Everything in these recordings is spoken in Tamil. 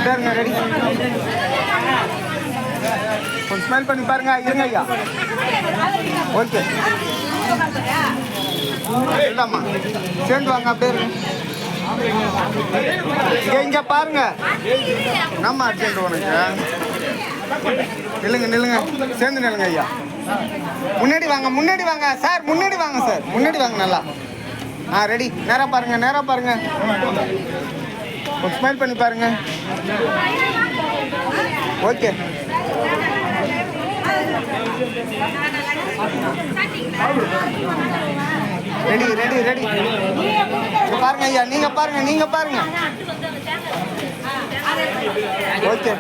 அப்படியே ரெடி. கொஞ்சம் ஸ்மைல் பண்ணி பாருங்க. இருங்க ஐயா. ஓகே இல்லம்மா சேர்ந்து வாங்க. அப்படியே இங்க பாருங்க. நம்ம அர்ஜென்ட் உனக்கு. நில்லுங்க நில்லுங்க, சேர்ந்து நில்லுங்க ஐயா. முன்னாடி வாங்க, முன்னாடி வாங்க சார், முன்னாடி வாங்க சார், முன்னாடி வாங்க. நல்லா ரெடி. நேராக பாருங்க, நேராக பாருங்க. ஒரு ஸ்மைல் பண்ணி பாருங்க. Okay ready ready ready. பாருங்க ஐயா, நீங்க பாருங்க, நீங்க பாருங்க. Okay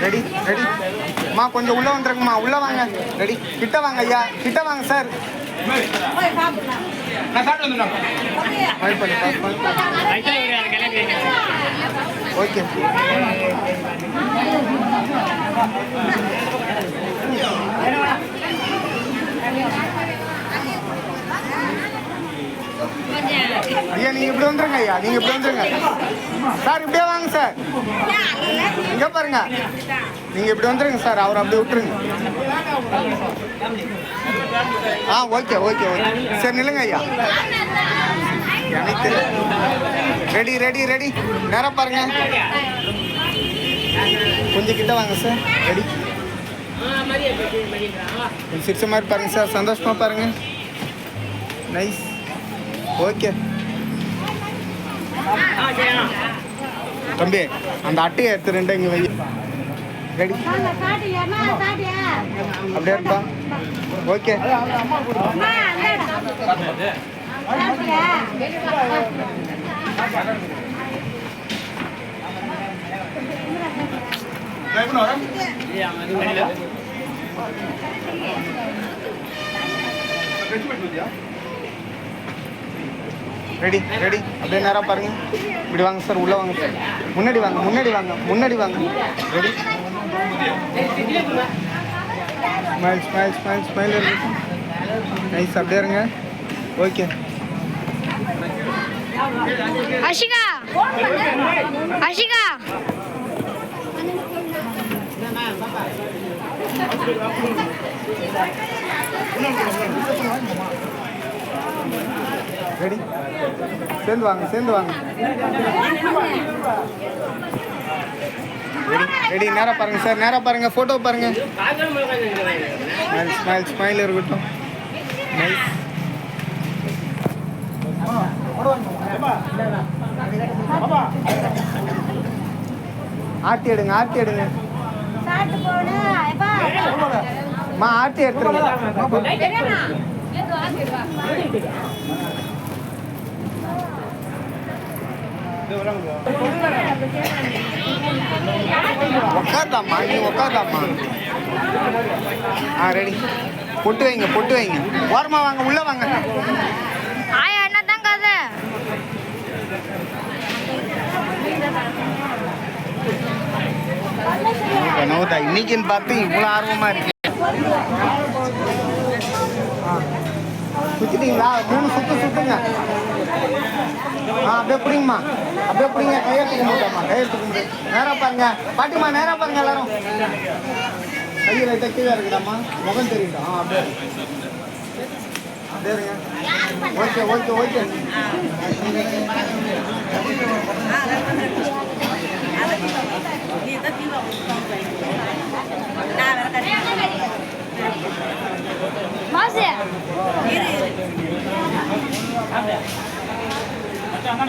ready ready. அம்மா கொஞ்சம் உள்ள வந்துருங்கம்மா, உள்ள வாங்க. ரெடி. கிட்ட வாங்க ஐயா, கிட்ட வாங்க சார். ஓகே ஐயா நீங்க இப்படி வந்துருங்க ஐயா, நீங்க இப்படி வந்துருங்க சார். இப்படியே வாங்க சார். இங்க பாருங்க, நீங்க இப்படி வந்துருங்க சார். அவர் அப்படியே விட்டுருங்க. Okay okay okay. சரி நில்லுங்க ஐயா. எனக்கு ரெடி ரெடி ரெடி. நேரம் பாருங்க. கொஞ்சம் கிட்ட வாங்க சார். ரெடி. சிரிச்ச மாதிரி பாருங்க சார், சந்தோஷமா பாருங்க. நைஸ். ஓகே தம்பி, அந்த அட்டையை எடுத்து ரெண்டு இங்கே வை. ரெடி. அப்படியே இருப்பா. Okay ready ready. அப்படியே நேராக பாருங்க. இப்படி வாங்க சார், உள்ள வாங்க சார். முன்னாடி வாங்க, முன்னாடி வாங்க, முன்னாடி வாங்க. Ready. Smile smile smile smile. Nice. அப்படியே இருங்க. Okay Ashika Ashika ready. சேர்ந்து வாங்க, சேர்ந்து வாங்க. Ready ready. நேராக பாருங்க சார், நேராக பாருங்க. ஃபோட்டோ பாருங்க. ஸ்மைல் ஸ்மைல் ஸ்மைல் இருக்கட்டும். நைஸ். ஆர்த்தி எடுங்க, ஆர்த்தி எடுங்க. ஆர்த்தி எடுத்துருங்க. உக்காதாம்மா, நீ உக்காதாம்மா. ரெடி. பொட்டு வைங்க, பொட்டு வைங்க. ஓரமா வாங்க, உள்ள வாங்க. ஆயா என்னதான் கதை? நோதா இன்னைக்குன்னு பார்த்து இவ்வளோ ஆர்வமா இருக்கு. சுத்திட்டீங்களா? 3 சுத்து சுத்துங்க. அப்படியே பிடிங்கம்மா, அப்படியே பிடிங்க. கையெழுத்துக்க முடியாமா? கையெழுத்துக்க முடியும். நேராக பாருங்க பாட்டிமா, நேராக பாருங்க எல்லாரும். கையில் லைட்டாக கீழே இருக்குதாம்மா, முகம் தெரியுதா? அப்படியே அப்படியே இருங்க. Okay okay okay.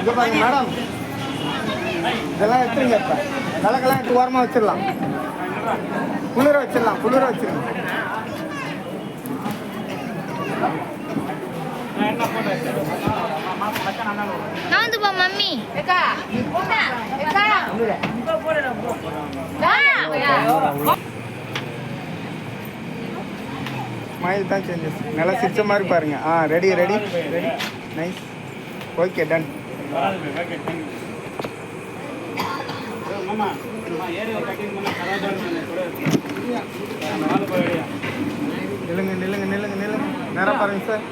இங்க பாருங்க மேடம், இதெல்லாம் எடுத்துருங்க. இப்போ விளக்கெல்லாம் எடுத்து ஓரமாக வச்சிடலாம். குளிர வச்சிடலாம், குளிர வச்சிடலாம். நான் போ மம்மி. ஸ்மைல் தான் சேஞ்சஸ். நல்லா சிரிச்ச மாதிரி பாருங்க. Ready ready ready. Nice. Okay done. நில்லுங்க நில்லுங்க நில்லுங்க நில்லுங்க. நேரா பாருங்க சார்.